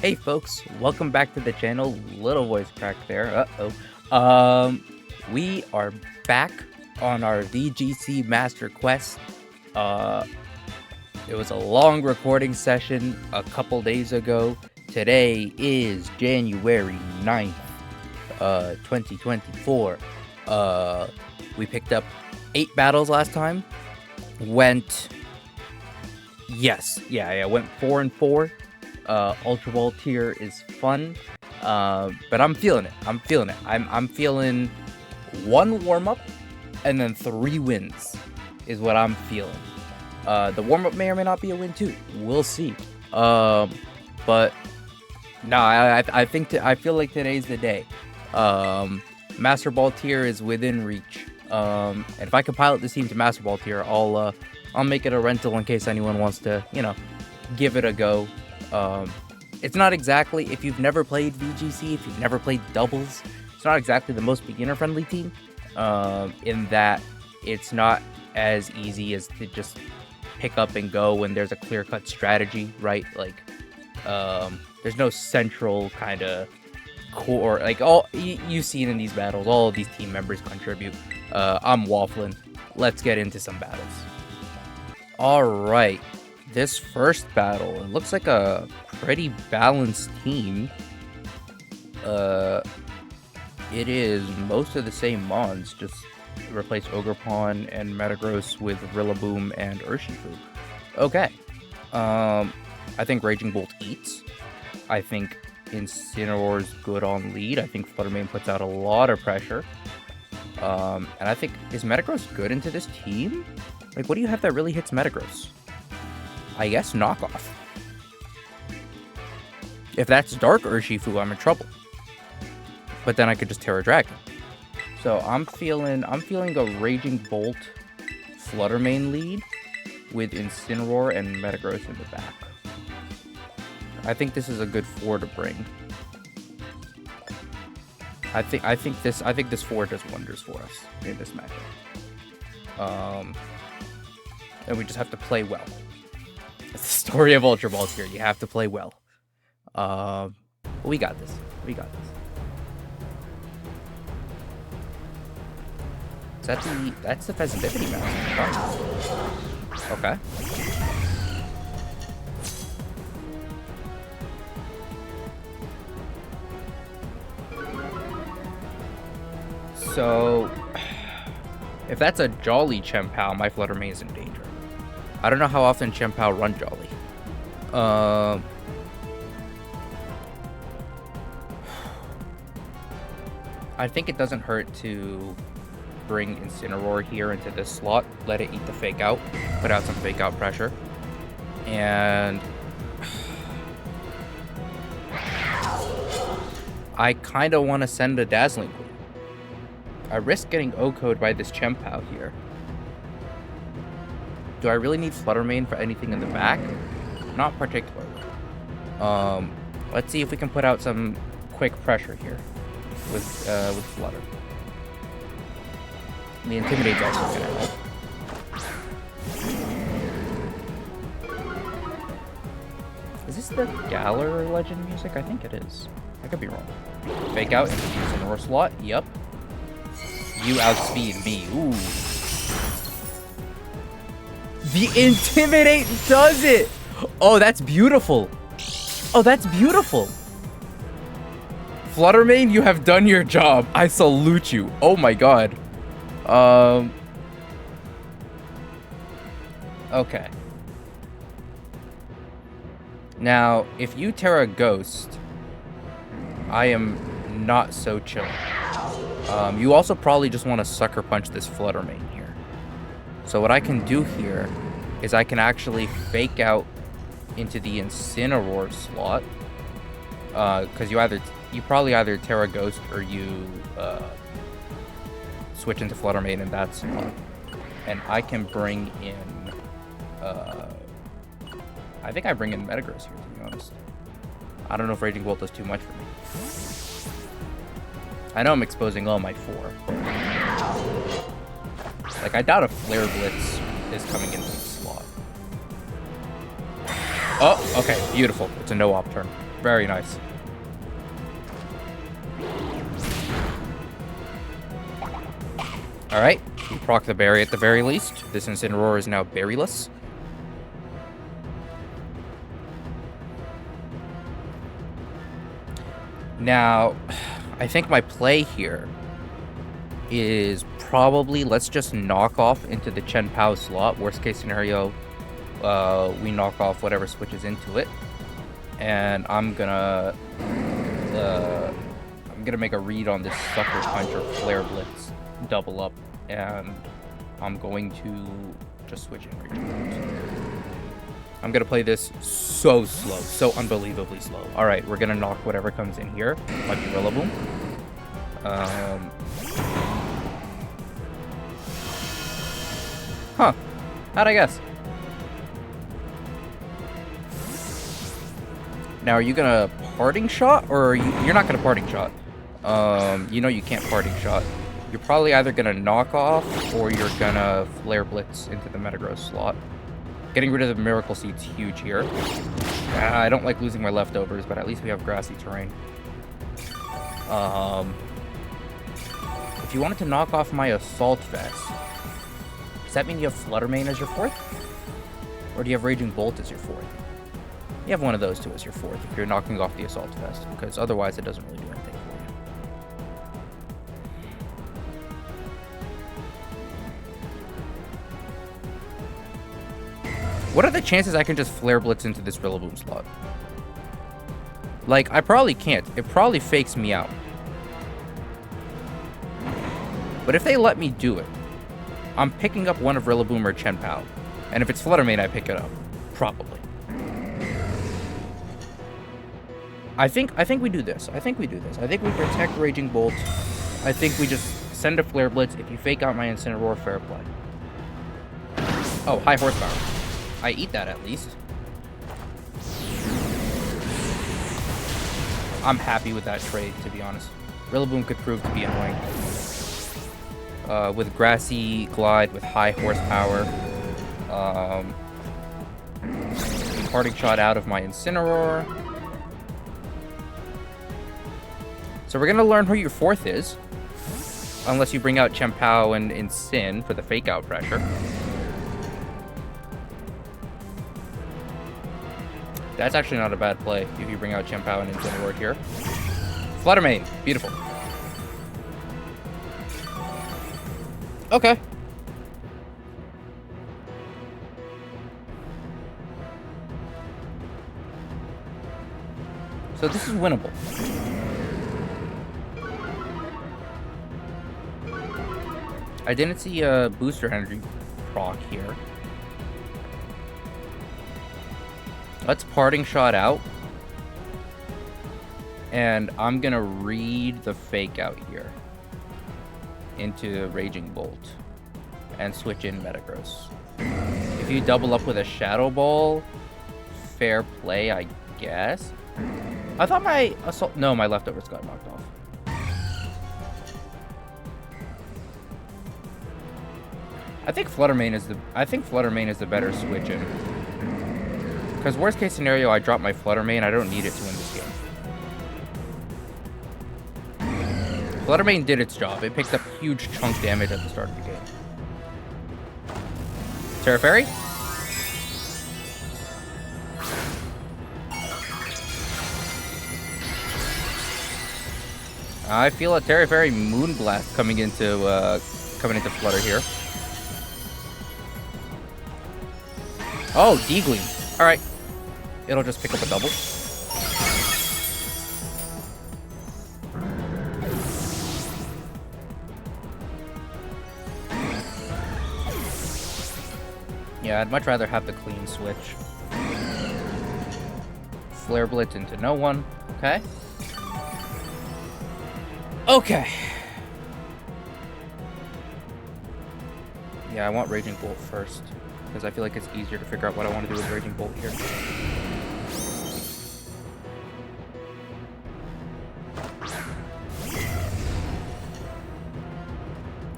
Hey folks, welcome back to the channel. Little voice crack there. We are back on our VGC Master Quest. It was a long recording session a couple days ago. Today is January 9th, 2024. We picked up 8 battles last time. Went 4 and 4. Ultra Ball tier is fun, but I'm feeling it. I'm feeling 1 warm-up and then 3 wins is what I'm feeling. The warm-up may or may not be a win too. We'll see. But no, I feel like today's the day. Master Ball tier is within reach. And if I can pilot this team to Master Ball tier, I'll make it a rental in case anyone wants to, give it a go. It's not exactly, if you've never played VGC, if you've never played doubles, it's not exactly the most beginner-friendly team, in that it's not as easy as to just pick up and go when there's a clear-cut strategy, right? Like, there's no central kind of core, like, all you've seen in these battles, all of these team members contribute. I'm waffling. Let's get into some battles. Alright. This first battle, it looks like a pretty balanced team. It is most of the same mons, just replace Ogerpon and Metagross with Rillaboom and Urshifu. Okay. I think Raging Bolt eats. I think Incineroar's good on lead. I think Fluttermane puts out a lot of pressure. And I think, is Metagross good into this team? Like, what do you have that really hits Metagross? I guess knockoff. If that's Dark Urshifu, I'm in trouble. But then I could just Tera Dragon. So I'm feeling a Raging Bolt Fluttermane lead with Incineroar and Metagross in the back. I think this is a good 4 to bring. I think this 4 does wonders for us in this matchup. And we just have to play well. It's the story of Ultra Balls here. You have to play well. We got this. That's the Festivity Mask. Okay. So, if that's a Jolly Chien-Pao, my Fluttermane is in danger. I don't know how often Chien-Pao run Jolly. I think it doesn't hurt to bring Incineroar here into this slot, let it eat the Fake Out, put out some Fake Out pressure, and I kind of want to send a Dazzling Gleam. I risk getting O-Code by this Chien-Pao here. Do I really need Fluttermane for anything in the back? Not particularly. Let's see if we can put out some quick pressure here with Flutter. The Intimidate's also gonna help. Is this the Galar Legend music? I think it is. I could be wrong. Fake Out into the Incineroar slot. Yep. You outspeed me. Ooh. The Intimidate does it! Oh, that's beautiful. Fluttermane, you have done your job. I salute you. Oh my god. Okay. Now, if you Tera Ghost, I am not so chill. You also probably just want to Sucker Punch this Fluttermane here. So what I can do here is I can actually Fake Out into the Incineroar slot. Because you probably either Tera Ghost or you switch into Fluttermane in that slot. And I can bring in I think I bring in Metagross here, to be honest. I don't know if Raging Bolt does too much for me. I know I'm exposing all my 4. Like, I doubt a Flare Blitz is coming into the slot. Oh, okay, beautiful. It's a no-op turn. Very nice. Alright, we proc the berry at the very least. This Incineroar is now berryless. Now, I think my play here is probably let's just knock off into the Chien-Pao slot. Worst case scenario, we knock off whatever switches into it. And I'm gonna make a read on this Sucker Punch or Flare Blitz double up, and I'm going to just switch in Raging Bolt. I'm gonna play this so slow, so unbelievably slow. All right, we're gonna knock whatever comes in here. Might be Rillaboom. Huh? How'd I guess? Now, are you gonna Parting Shot, or are you're not gonna Parting Shot? You know you can't Parting Shot. You're probably either gonna knock off, or you're gonna Flare Blitz into the Metagross slot. Getting rid of the Miracle Seed's huge here. I don't like losing my leftovers, but at least we have grassy terrain. If you wanted to knock off my Assault Vest, does that mean you have Flutter Mane as your fourth? Or do you have Raging Bolt as your fourth? You have one of those two as your fourth if you're knocking off the Assault Vest, because otherwise it doesn't really do anything for you. What are the chances I can just Flare Blitz into this Rillaboom slot? Like, I probably can't. It probably fakes me out. But if they let me do it, I'm picking up one of Rillaboom or Chien-Pao. And if it's Flutter Mane, I pick it up. Probably. I think we do this. I think we protect Raging Bolt. I think we just send a Flare Blitz. If you fake out my Incineroar, fair play. Oh, high horsepower. I eat that at least. I'm happy with that trade, to be honest. Rillaboom could prove to be annoying. With Grassy Glide, with high horsepower. Parting Shot out of my Incineroar. So we're going to learn who your fourth is. Unless you bring out Chien-Pao and Incin for the fake out pressure. That's actually not a bad play if you bring out Chien-Pao and Incineroar here. Flutter Mane. Beautiful. Okay. So this is winnable. I didn't see a booster energy proc here. Let's Parting Shot out. And I'm gonna read the fake out here into Raging Bolt and switch in Metagross. If you double up with a Shadow Ball, fair play, I guess. I thought my assault... No, my leftovers got knocked off. I think Flutter Mane is the better switch in. Because worst case scenario, I drop my Flutter Mane. I don't need it to win this game. Flutter Mane did its job. It picked up huge chunk damage at the start of the game. Tera Fairy? I feel a Tera Fairy Moonblast coming into Flutter here. Oh, D-Gleam. All right. It'll just pick up a double. Yeah, I'd much rather have the clean switch. Flare Blitz into no one. Okay. Okay. Yeah, I want Raging Bolt first, because I feel like it's easier to figure out what I want to do with Raging Bolt here.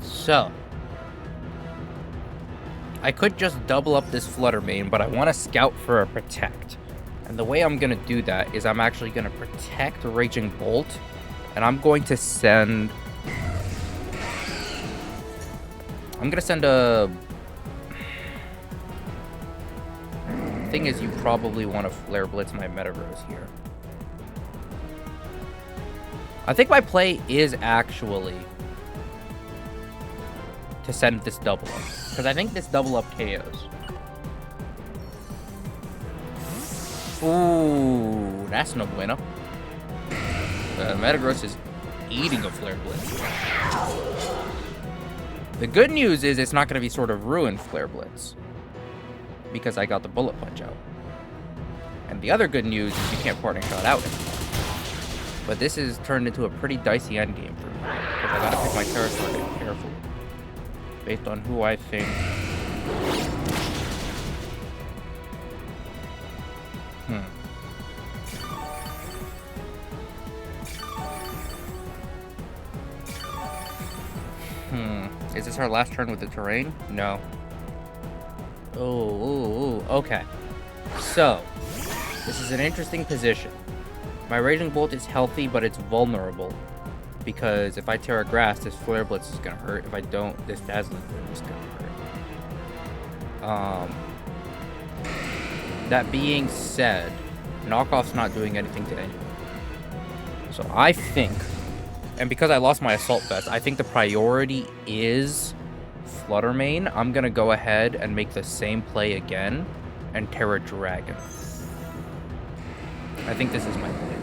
So, I could just double up this Flutter Mane, but I want to scout for a Protect. And the way I'm going to do that is I'm actually going to protect Raging Bolt. And I'm going to send... I'm going to send a... Thing is, you probably want to Flare Blitz my Metagross here. I think my play is actually to send this double up. Because I think this double up KOs. Ooh, that's no bueno. Metagross is eating a Flare Blitz. The good news is it's not going to be sort of ruined Flare Blitz. Because I got the Bullet Punch out. And the other good news is you can't Parting Shot out anymore. But this is turned into a pretty dicey endgame for me. Because I gotta pick my Tera target carefully. Based on who I think... Is this our last turn with the terrain? No. Oh, okay. So, this is an interesting position. My Raging Bolt is healthy, but it's vulnerable. Because if I Tera Grass, this Flare Blitz is gonna hurt. If I don't, this Dazzling Gleam is gonna hurt. That being said, Knockoff's not doing anything to anyone. So I think, and because I lost my Assault Vest, I think the priority is Flutter Mane. I'm gonna go ahead and make the same play again and Tera Dragon. I think this is my play.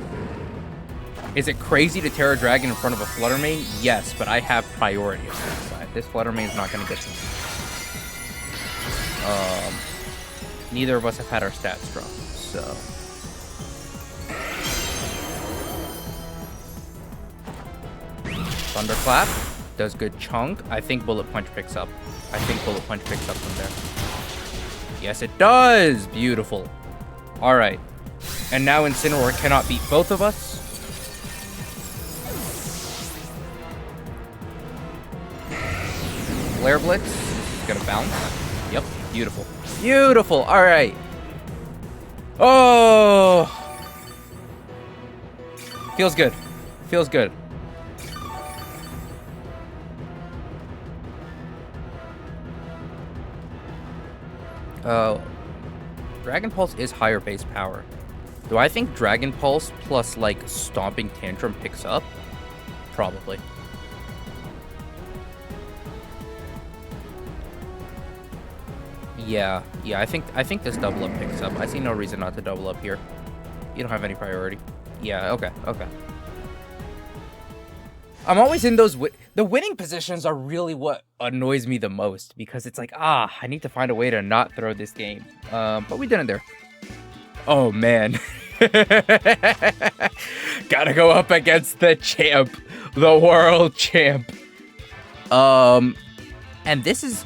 Is it crazy to Tera Dragon in front of a Flutter Mane? Yes, but I have priority on this side. This Flutter Mane's not gonna get to me. Neither of us have had our stats drop, so. Thunderclap does good chunk. I think Bullet Punch picks up. From there. Yes, it does! Beautiful. Alright. And now Incineroar cannot beat both of us. Flare Blitz is gonna bounce. Yep, beautiful. Beautiful! Alright. Oh! Feels good. Feels good. Dragon Pulse is higher base power. Do I think Dragon Pulse plus, like, Stomping Tantrum picks up? Probably. Yeah, I think this double up picks up. I see no reason not to double up here. You don't have any priority. Yeah, okay. I'm always in those... The winning positions are really what annoys me the most. Because it's like, I need to find a way to not throw this game. But we didn't there. Oh, man. Gotta go up against the champ. The world champ. And this is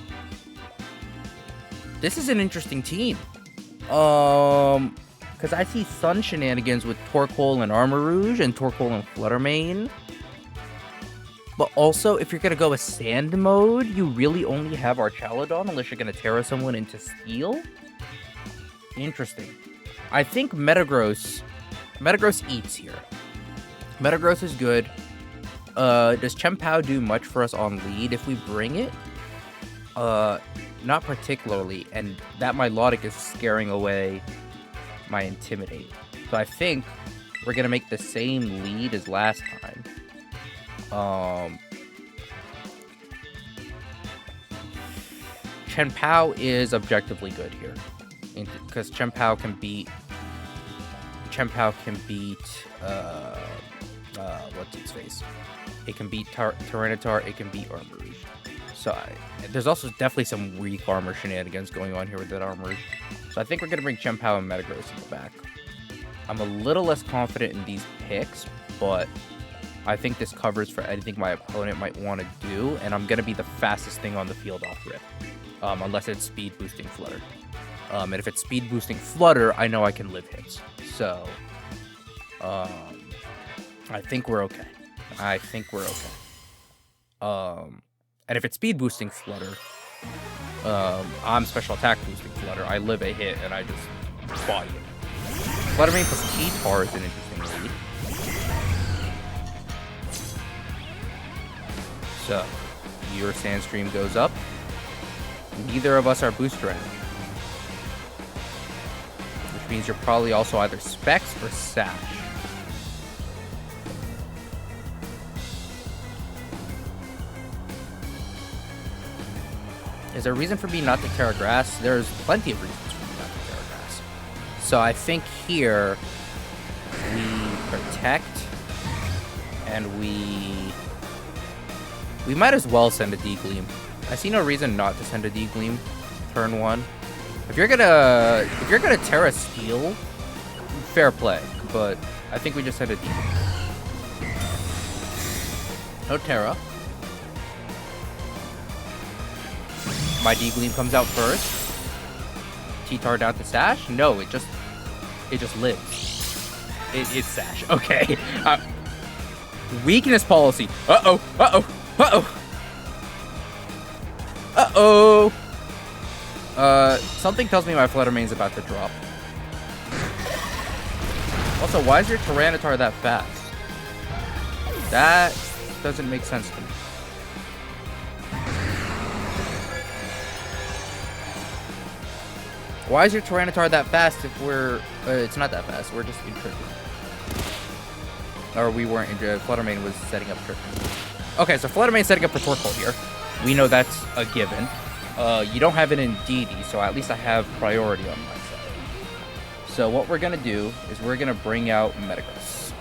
an interesting team. Because I see Sun shenanigans with Torkoal and Armor Rouge and Torkoal and Flutter Mane. But also, if you're going to go a Sand mode, you really only have Archaludon unless you're going to Tera someone into Steel. Interesting. I think Metagross eats here. Metagross is good. Does Chien-Pao do much for us on lead if we bring it? Not particularly, and that Milotic is scaring away my Intimidate. So I think we're going to make the same lead as last time. Chien-Pao is objectively good here. Because Chien-Pao can beat... what's its face? It can beat Tyranitar, it can beat Armor Rouge. So there's also definitely some weak armor shenanigans going on here with that Armor Rouge. So I think we're going to bring Chien-Pao and Metagross in the back. I'm a little less confident in these picks, but I think this covers for anything my opponent might want to do, and I'm going to be the fastest thing on the field off rip. Unless it's speed boosting Flutter. And if it's speed boosting Flutter, I know I can live hits. So, I think we're okay. And if it's speed boosting Flutter, I'm special attack boosting Flutter. I live a hit and I just body it. Fluttermane plus T-Tar is an interesting lead. So, your Sandstream goes up. Neither of us are Boosterang. Which means you're probably also either Specs or Sash. Is there a reason for me not to Tera Grass? There's plenty of reasons for me not to Tera Grass. So I think here we protect and we might as well send a D-Gleam. I see no reason not to send a D-Gleam turn 1. If you're gonna Tera Steel, fair play, but I think we just send a D-Gleam. No Tera. My D-Gleam comes out first. T-Tar down to Sash? No, it just lives. It's Sash. Okay. Weakness policy. Uh-oh. Uh-oh. Uh-oh. Uh-oh. Something tells me my Fluttermane's about to drop. Also, why is your Tyranitar that fast? That doesn't make sense to me. Why is your Tyranitar that fast if we're... it's not that fast. We're just in Trick Room. Or we weren't in... Fluttermane was setting up Trick Room. Okay, so Fluttermane's setting up for Torkoal here. We know that's a given. You don't have it in DD, so at least I have priority on my side. So what we're going to do is we're going to bring out Metagross.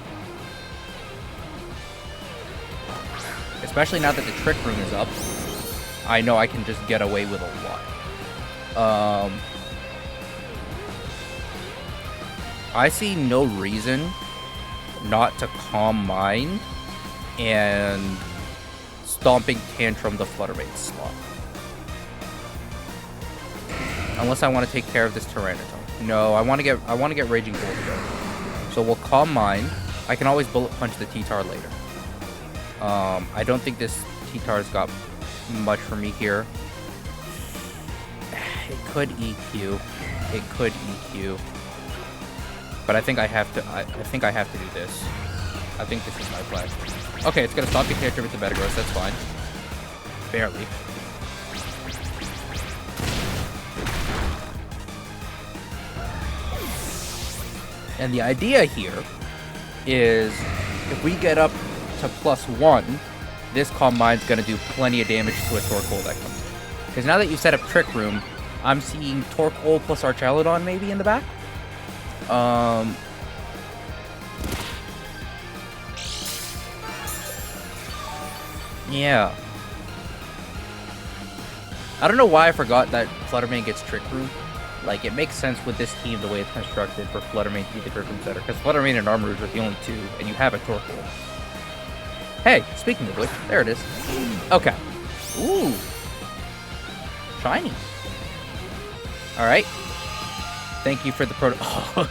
Especially now that the Trick Room is up, I know I can just get away with a lot. I see no reason not to Calm Mind and Stomping Tantrum the Fluttermane slot. Unless I want to take care of this Tyranitar. No, I want to get Raging Bolt going. So we'll Calm Mind. I can always Bullet Punch the T-Tar later. I don't think this T-Tar's got much for me here. It could EQ. It could EQ. But I think I have to. I think I have to do this. I think this is my play. Okay, it's gonna Stomping Tantrum with the Metagross. That's fine. Barely. And the idea here is if we get up to +1, this Calm Mind's gonna do plenty of damage to a Torkoal that comes in. Because now that you set up Trick Room, I'm seeing Torkoal plus Archaludon maybe in the back. Yeah. I don't know why I forgot that Fluttermane gets Trick Room. Like, it makes sense with this team the way it's constructed for Fluttermane to be the Trick Room setter. Because Fluttermane and Armor Rouge are the only two, and you have a Torkoal. Hey, speaking of which, there it is. Okay. Ooh. Shiny. Alright. Thank you for the proto- oh.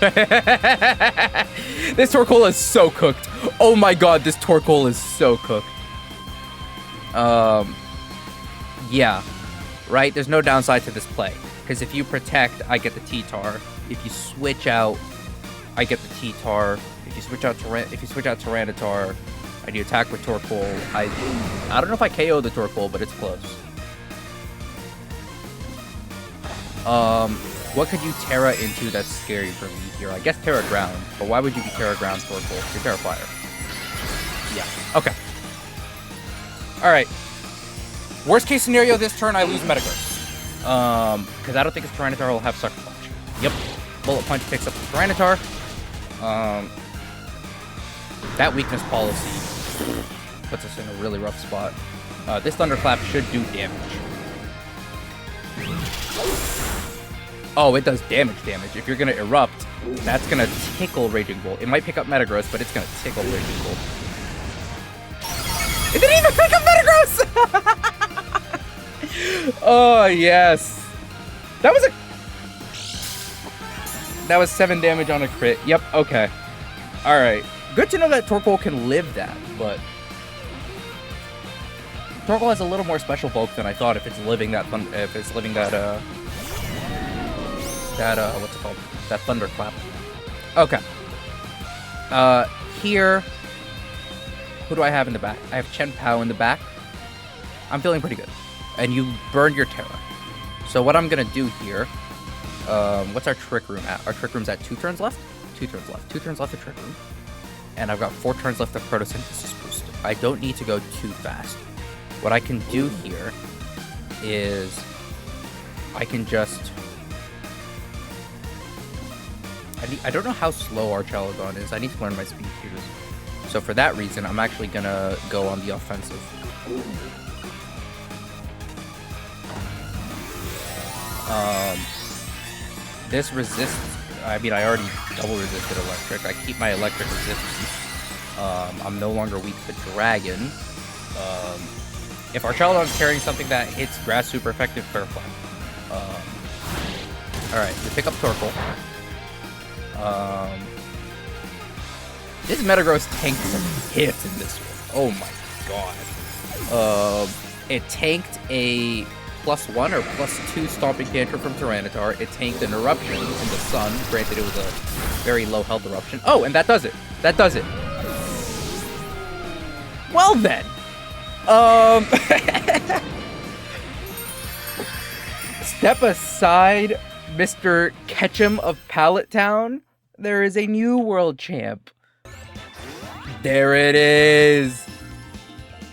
This Torkoal is so cooked. Oh my god, this Torkoal is so cooked. Yeah. Right? There's no downside to this play. Because if you protect, I get the T-Tar. If you switch out, I get the T-Tar. If you switch out Tyranitar, I do attack with Torkoal. I don't know if I KO the Torkoal, but it's close. What could you Tera into that's scary for me here? I guess Tera Ground, but why would you be Tera Ground Torkoal? You're Tera Fire. Yeah. Okay. Alright. Worst case scenario this turn, I lose Metagross. Because I don't think his Tyranitar will have Sucker Punch. Yep. Bullet Punch picks up the Tyranitar. That weakness policy puts us in a really rough spot. This Thunderclap should do damage. Oh, it does damage. If you're going to Erupt, that's going to tickle Raging Bolt. It might pick up Metagross, but it's going to tickle Raging Bolt. It didn't even pick up Metagross! Oh, yes. That was 7 damage on a crit. Yep, okay. Alright. Good to know that Torkoal can live that, but... Torkoal has a little more special bulk than I thought if it's living that... what's it called? That Thunderclap. Okay. Here, who do I have in the back? I have Chien-Pao in the back. I'm feeling pretty good. And you burned your Tera. So what I'm going to do here, what's our Trick Room at? Our Trick Room's at 2 turns left? 2 turns left. 2 turns left of Trick Room. And I've got 4 turns left of Protosynthesis boost. I don't need to go too fast. What I can do here is I can just... I don't know how slow our Archelodon is. I need to learn my speed cues. So for that reason, I'm actually going to go on the offensive. This resists... I mean, I already double resisted electric. I keep my electric resistance. I'm no longer weak to dragon. If our Archelodon's carrying something that hits grass super effective, fair play. Alright, we pick up Torkoal. This Metagross tanked some hits in this one. Oh my god. It tanked a +1 or +2 Stomping Tantrum from Tyranitar. It tanked an Eruption in the Sun. Granted, it was a very low health Eruption. Oh, and that does it. That does it. Well then. Step aside, Mr. Ketchum of Pallet Town. There is a new world champ. There it is.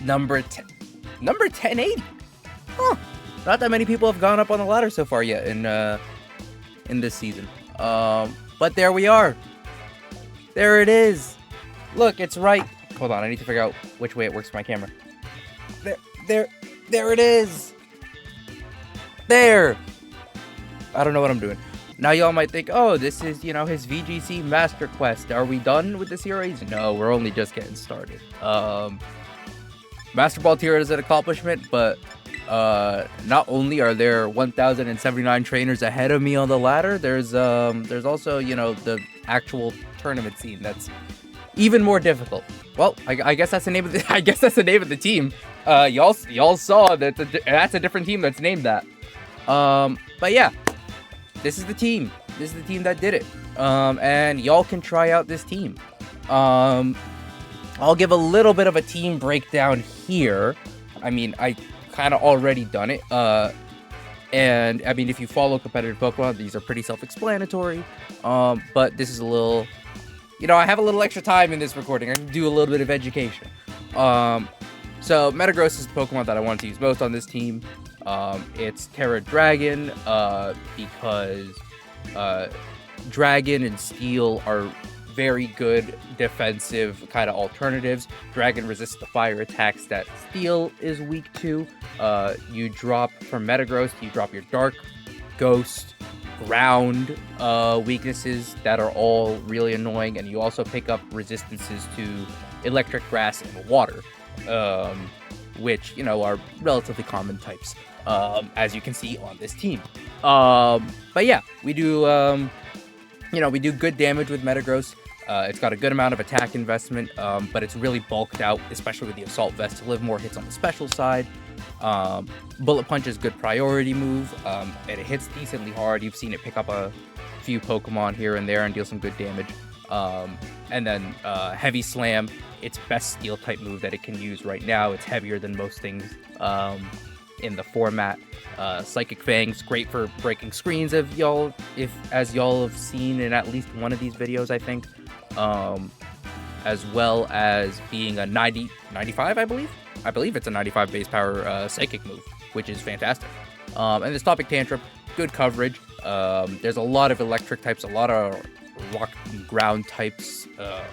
Number 1080. Huh. Not that many people have gone up on the ladder so far yet in this season. But there we are. There it is. Look, it's right. Hold on, I need to figure out which way it works for my camera. There it is. There. I don't know what I'm doing. Now y'all might think, oh, this is, you know, his VGC Master Quest. Are we done with the series? No, we're only just getting started. Master Ball tier is an accomplishment, but not only are there 1,079 trainers ahead of me on the ladder, there's also, you know, the actual tournament scene that's even more difficult. Well, I guess that's the name of the the team. Y'all saw that that's a different team that's named that. But yeah, this is the team. This is the team that did it. And y'all can try out this team. I'll give a little bit of a team breakdown here. I mean, I kind of already done it. And I mean, if you follow competitive Pokemon, these are pretty self-explanatory. But this is a little, you know, I have a little extra time in this recording. I can do a little bit of education. So Metagross is the Pokemon that I want to use most on this team. It's Tera Dragon, because Dragon and Steel are very good defensive kind of alternatives. Dragon resists the fire attacks that Steel is weak to. You drop from Metagross, you drop your Dark, Ghost, Ground weaknesses that are all really annoying, and you also pick up resistances to Electric, Grass, and Water, which, you know, are relatively common types, as you can see on this team. But yeah, we do, you know, we do good damage with Metagross. It's got a good amount of attack investment, but it's really bulked out, especially with the Assault Vest, to live more hits on the special side. Bullet Punch is a good priority move, and it hits decently hard. You've seen it pick up a few Pokemon here and there and deal some good damage. And then Heavy Slam, its best Steel type move that it can use right now. It's heavier than most things in the format. Psychic Fangs, great for breaking screens, as y'all have seen in at least one of these videos, I think. As well as being a 95, I believe. I believe it's a 95 base power Psychic move, which is fantastic. And the Stomping Tantrum, good coverage. There's a lot of electric types, a lot of rock and ground types,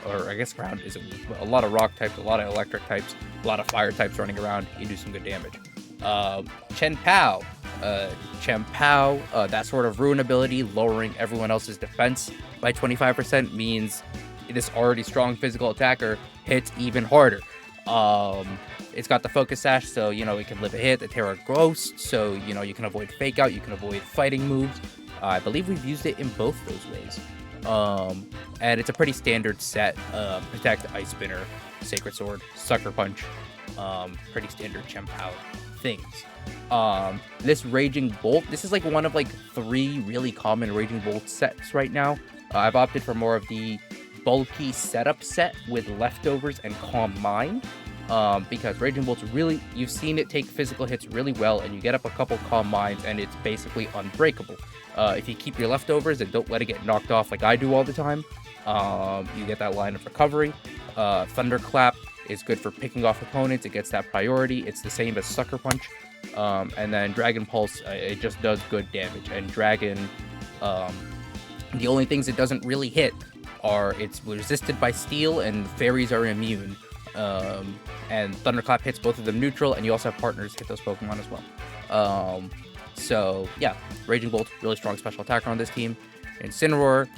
or I guess ground isn't weak, but a lot of rock types, a lot of electric types, a lot of fire types running around. You do some good damage. Chien-Pao. That sort of ruin ability, lowering everyone else's defense by 25%, means this already strong physical attacker hits even harder. It's got the Focus Sash, so, you know, it can live a hit. The Tera Ghost, so, you know, you can avoid Fake Out, you can avoid fighting moves. I believe we've used it in both those ways. And it's a pretty standard set. Protect, Ice Spinner, Sacred Sword, Sucker Punch. Pretty standard Chien-Pao things. This Raging Bolt, this is like one of like 3 really common Raging Bolt sets right now. I've opted for more of the bulky setup set with leftovers and Calm Mind. Because Raging Bolt's really, you've seen it take physical hits really well, and you get up a couple Calm Minds, and it's basically unbreakable. If you keep your leftovers and don't let it get knocked off like I do all the time, you get that line of recovery. Thunderclap is good for picking off opponents. It gets that priority. It's the same as Sucker Punch. And then Dragon Pulse, it just does good damage. And Dragon, the only things it doesn't really hit are it's resisted by Steel, and Fairies are immune. And Thunderclap hits both of them neutral, and you also have partners hit those Pokemon as well. So yeah, Raging Bolt, really strong special attacker on this team. Incineroar,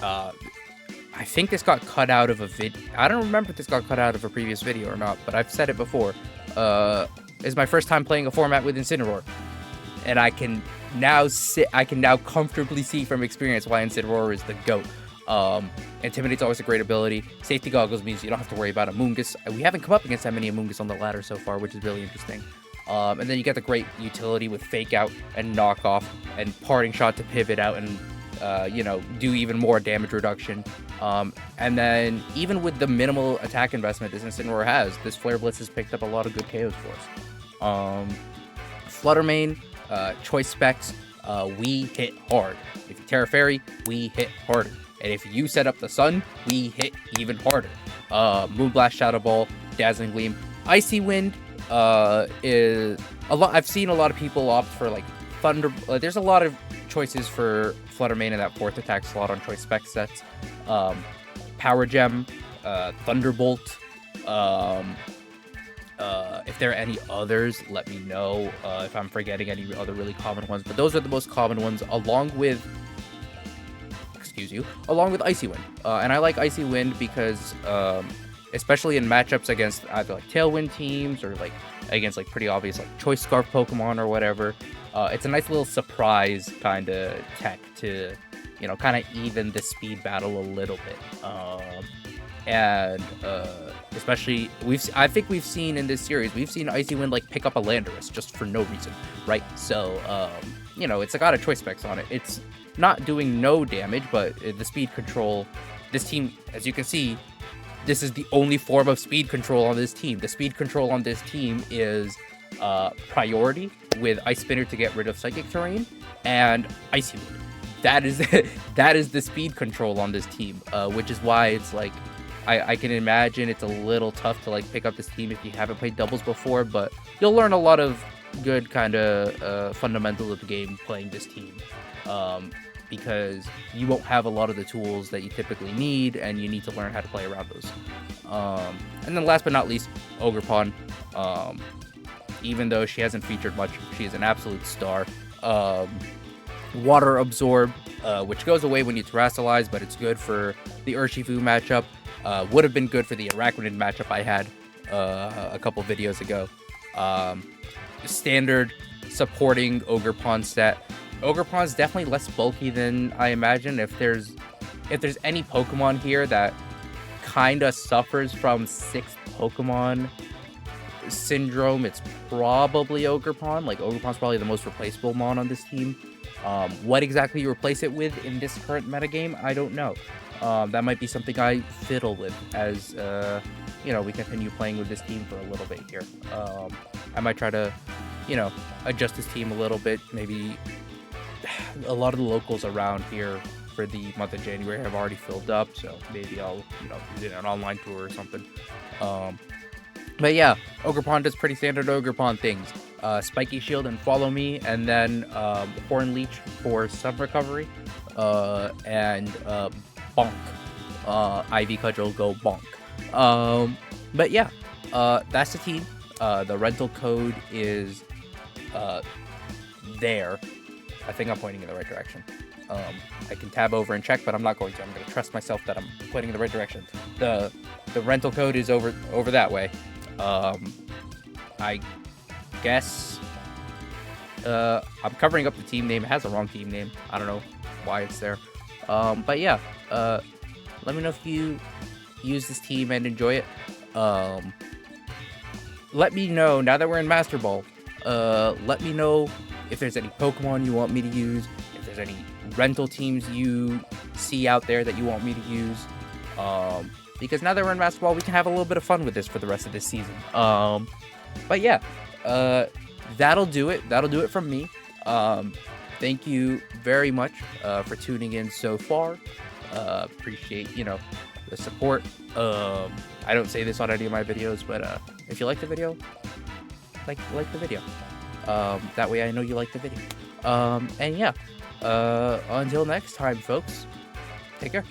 I think this got cut out of a vid. I don't remember if this got cut out of a previous video or not, but I've said it before. It's my first time playing a format with Incineroar, and I can now comfortably see from experience why Incineroar is the GOAT. Intimidate's always a great ability. Safety Goggles means you don't have to worry about Amoonguss. We haven't come up against that many Amoonguss on the ladder so far, which is really interesting. And then you get the great utility with Fake Out and Knock Off and Parting Shot to pivot out and, do even more damage reduction. And then even with the minimal attack investment this Incineroar has, this Flare Blitz has picked up a lot of good KOs for us. Flutter Mane, Choice Specs, we hit hard. If you Tera Fairy, we hit harder. And if you set up the Sun, we hit even harder. Moonblast, Shadow Ball, Dazzling Gleam, Icy Wind is a lot. I've seen a lot of people opt for like Thunder. There's a lot of choices for Flutter Mane in that 4th attack slot on choice spec sets. Power Gem, Thunderbolt. If there are any others, let me know if I'm forgetting any other really common ones. But those are the most common ones, along with Icy Wind. And I like Icy Wind because, especially in matchups against either like Tailwind teams or like against like pretty obvious like Choice Scarf Pokemon or whatever, it's a nice little surprise kind of tech to, kind of even the speed battle a little bit. Especially I think we've seen in this series, we've seen Icy Wind like pick up a Landorus just for no reason, right? So, it's got a choice specs on it. It's not doing no damage, but the speed control, this team, as you can see, this is the only form of speed control on this team. The speed control on this team is priority with Ice Spinner to get rid of Psychic Terrain and Icy Wind. That is the speed control on this team, which is why it's like, I can imagine it's a little tough to like pick up this team if you haven't played doubles before, but you'll learn a lot of good kind of fundamentals of the game playing this team, because you won't have a lot of the tools that you typically need, and you need to learn how to play around those. And then last but not least, Ogerpon. Even though she hasn't featured much, she is an absolute star. Water Absorb, which goes away when you Terrasilize, but it's good for the Urshifu matchup. Would have been good for the Arachnid matchup I had a couple videos ago. Standard supporting Ogerpon set. Ogerpon's definitely less bulky than I imagine. If there's any Pokemon here that kind of suffers from 6th Pokemon syndrome, it's probably Ogerpon. Like, Ogerpon's probably the most replaceable mon on this team. What exactly you replace it with in this current metagame, I don't know. That might be something I fiddle with as, we continue playing with this team for a little bit here. I might try to, adjust this team a little bit. Maybe a lot of the locals around here for the month of January have already filled up, so maybe I'll, do an online tour or something. But yeah, Ogerpon does pretty standard Ogerpon things. Spiky Shield and Follow Me, and then Horn Leech for some recovery, and Bonk. Ivy Cudgel, go Bonk. But yeah, that's the team. The rental code is there. I think I'm pointing in the right direction. I can tab over and check, but I'm not going to. I'm going to trust myself that I'm pointing in the right direction. The rental code is over that way. I guess I'm covering up the team name. It has the wrong team name. I don't know why it's there. But yeah, let me know if you use this team and enjoy it. Let me know, now that we're in Master Ball, let me know if there's any Pokemon you want me to use, if there's any rental teams you see out there that you want me to use. Because now that we're in basketball, we can have a little bit of fun with this for the rest of this season. But yeah, that'll do it. That'll do it from me. Thank you very much for tuning in so far. Appreciate, you know, the support. I don't say this on any of my videos, but if you like the video, like the video. That way I know you like the video. And yeah, until next time, folks, take care.